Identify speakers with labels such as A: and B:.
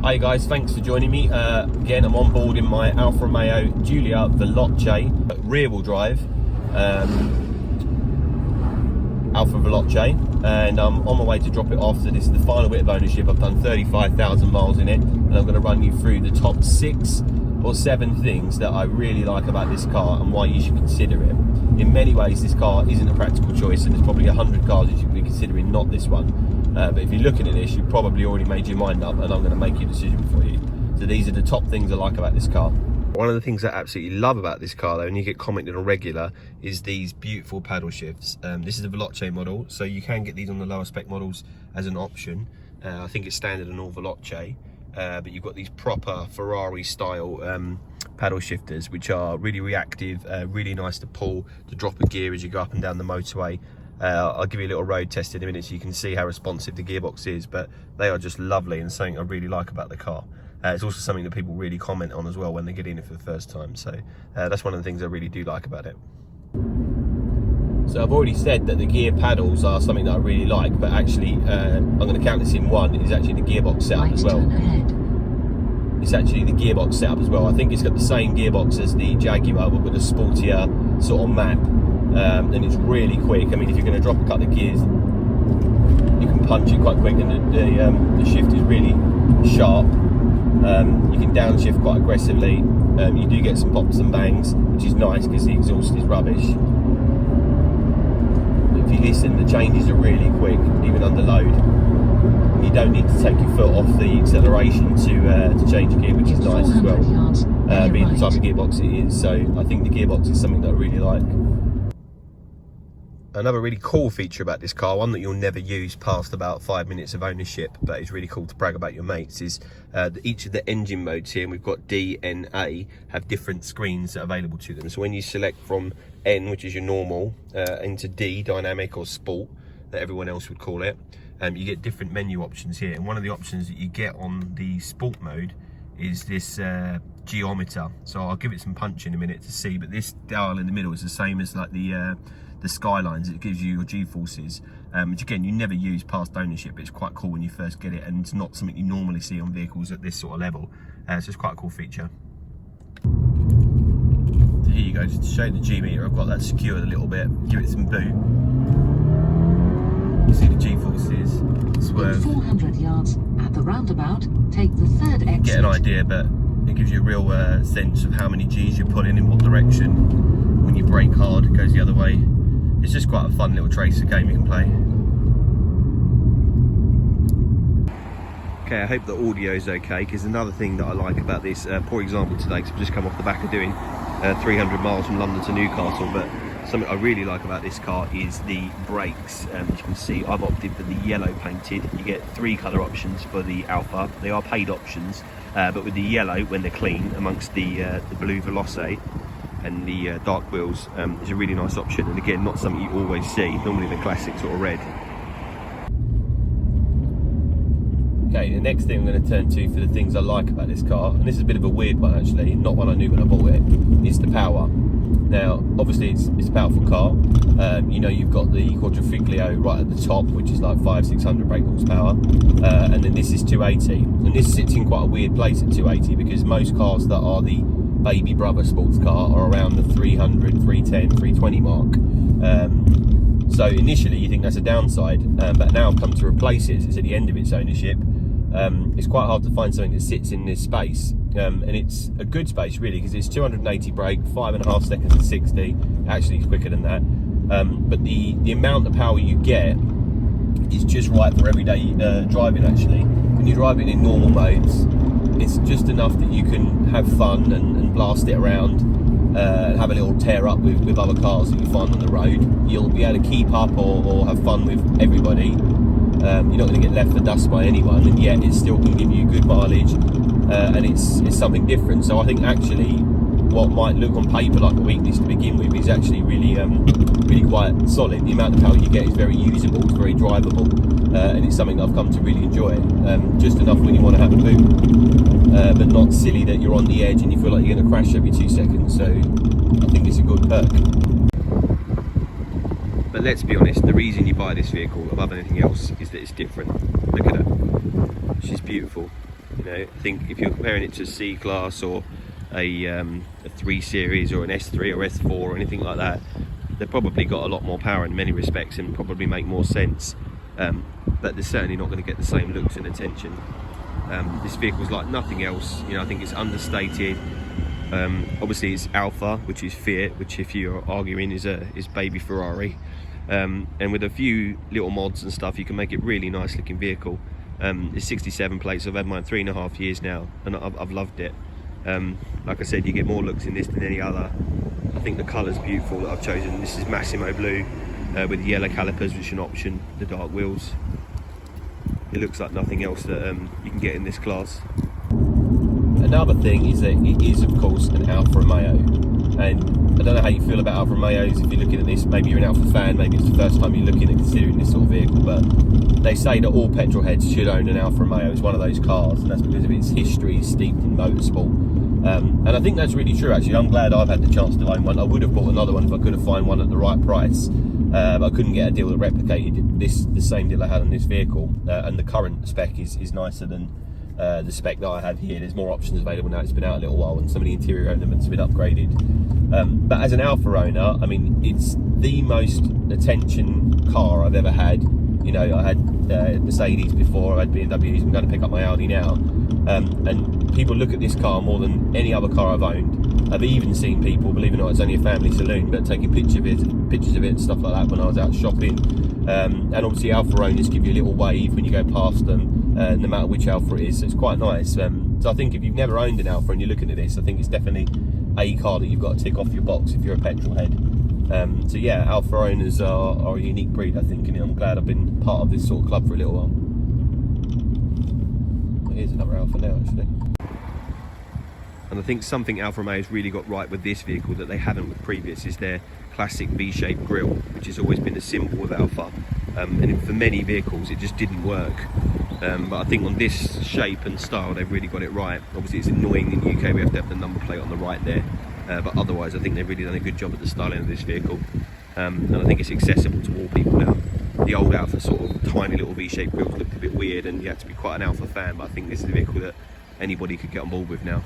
A: Hi guys, thanks for joining me. Again, I'm on board in my Alfa Romeo Gulia Veloce rear-wheel drive Alfa Veloce, and I'm on my way to drop it off. So this is the final bit of ownership. I've done 35,000 miles in it, and I'm going to run you through the top 6 or 7 things that I really like about this car and why you should consider it. In many ways, this car isn't a practical choice, and there's probably 100 cars you should be considering, not this one. But if you're looking at this, you've probably already made your mind up, and I'm going to make your decision for you. So these are the top things I like about this car. One of the things I absolutely love about this car, though, and you get commented on regular, is these beautiful paddle shifts. This is a Veloce model, so you can get these on the lower spec models as an option. I think it's standard on all Veloce, but you've got these proper Ferrari style paddle shifters, which are really reactive, really nice to pull, to drop a gear as you go up and down the motorway. I'll give you a little road test in a minute so you can see how responsive the gearbox is, but they are just lovely and something I really like about the car. It's also something that people really comment on as well when they get in it for the first time, so that's one of the things I really do like about it. So I've already said that the gear paddles are something that I really like, but actually I'm going to count this in one. It's actually the gearbox setup as well. It's actually the gearbox setup as well. I think it's got the same gearbox as the Jaguar, but with a sportier sort of map. And it's really quick. I mean, if you're going to drop a couple of gears, you can punch it quite quick, and the shift is really sharp. You can downshift quite aggressively. You do get some pops and bangs, which is nice because the exhaust is rubbish. But if you listen, the changes are really quick, even under load. You don't need to take your foot off the acceleration to change your gear, which is nice as well, being the type of gearbox it is. So I think the gearbox is something that I really like. Another really cool feature about this car, one that you'll never use past about 5 minutes of ownership, but it's really cool to brag about your mates, is that each of the engine modes here, and we've got D, N, A, have different screens available to them. So when you select from N, which is your normal, into D, dynamic or sport, that everyone else would call it, you get different menu options here. And one of the options that you get on the sport mode is this Geometer. So I'll give it some punch in a minute to see, but this dial in the middle is the same as like the Skylines. It gives you your G-forces, which again you never use past ownership, but it's quite cool when you first get it, and it's not something you normally see on vehicles at this sort of level. So it's quite a cool feature. So here you go, just to show you the G-meter. I've got that secured a little bit. Give it some boot. You see the G-forces, swerve. 400 yards at the roundabout, take the third exit. Get an idea, but it gives you a real sense of how many G's you're pulling in what direction. When you brake hard, it goes the other way. It's just quite a fun little tracer game you can play. Okay, I hope the audio is okay, because another thing that I like about this, poor example today, because I've just come off the back of doing 300 miles from London to Newcastle, but something I really like about this car is the brakes. As you can see, I've opted for the yellow painted. You get 3 colour options for the Alfa. They are paid options, but with the yellow, when they're clean, amongst the blue Veloce and the dark wheels, is a really nice option, and again not something you always see, normally the classic sort of red. Okay, the next thing I'm going to turn to for the things I like about this car, and this is a bit of a weird one actually, not one I knew when I bought it, is the power. Now obviously it's a powerful car. You know, you've got the Quadrifoglio right at the top, which is like 500-600 brake horsepower, and then this is 280, and this sits in quite a weird place at 280, because most cars that are the baby brother sports car are around the 300, 310, 320 mark. So initially you think that's a downside, but now I've come to replace it, it's at the end of its ownership. It's quite hard to find something that sits in this space, and it's a good space really, because it's 280 brake, 5.5 seconds at 60, actually it's quicker than that. But the amount of power you get is just right for everyday driving actually. When you're driving in normal modes, it's just enough that you can have fun and blast it around, and have a little tear up with other cars that you find on the road. You'll be able to keep up or have fun with everybody. You're not going to get left for dust by anyone, and yet it still can give you good mileage, and it's something different. So I think actually what might look on paper like a weakness to begin with is actually really quite solid. The amount of power you get is very usable, it's very drivable, and it's something that I've come to really enjoy. Just enough when you want to have a boot, but not silly that you're on the edge and you feel like you're going to crash every 2 seconds. So I think it's a good perk. But let's be honest, the reason you buy this vehicle above anything else is that it's different. Look at her, she's beautiful. You know, I think if you're comparing it to a C-Class or a 3 Series or an S3 or S4 or anything like that, they've probably got a lot more power in many respects and probably make more sense, but they're certainly not going to get the same looks and attention. This vehicle's like nothing else. You know, I think it's understated. Obviously it's Alfa, which is Fiat, which if you're arguing is baby Ferrari, and with a few little mods and stuff you can make it really nice looking vehicle. It's 67 plates. I've had mine 3.5 years now and I've loved it. Like I said, you get more looks in this than any other. I think the colour's beautiful that I've chosen. This is Massimo blue with the yellow calipers, which is an option, the dark wheels. It looks like nothing else that you can get in this class. Another thing is that it is, of course, an Alfa Romeo, and I don't know how you feel about Alfa Romeos. If you're looking at this, maybe you're an Alfa fan, maybe it's the first time you're looking at considering this sort of vehicle, but they say that all petrol heads should own an Alfa Romeo. It's one of those cars, and that's because of its history steeped in motorsport. And I think that's really true, actually. I'm glad I've had the chance to own one. I would have bought another one if I could have found one at the right price, but I couldn't get a deal that replicated the same deal I had on this vehicle, and the current spec is nicer than the spec that I have here. There's more options available now. It's been out a little while and some of the interior elements have been upgraded. But as an Alfa owner, I mean, it's the most attention car I've ever had. You know, I had Mercedes before, I had BMWs, I'm going to pick up my Audi now. And people look at this car more than any other car I've owned. I've even seen people, believe it or not, it's only a family saloon, but taking pictures of it and stuff like that when I was out shopping. And obviously Alfa owners give you a little wave when you go past them, no matter which Alfa it is, so it's quite nice. So I think if you've never owned an Alfa and you're looking at this, I think it's definitely a car that you've got to tick off your box if you're a petrol head. So yeah, Alfa owners are a unique breed, I think, and I'm glad I've been part of this sort of club for a little while. Here's another Alfa now, actually. And I think something Alfa Romeo's really got right with this vehicle that they haven't with previous is their classic V-shaped grille, which has always been a symbol of Alfa. And for many vehicles it just didn't work. But I think on this shape and style they've really got it right. Obviously it's annoying in the UK, we have to have the number plate on the right there. But otherwise I think they've really done a good job at the styling of this vehicle. And I think it's accessible to all people now. The old Alfa sort of tiny little V-shaped grills looked a bit weird and you had to be quite an Alfa fan, but I think this is a vehicle that anybody could get on board with now.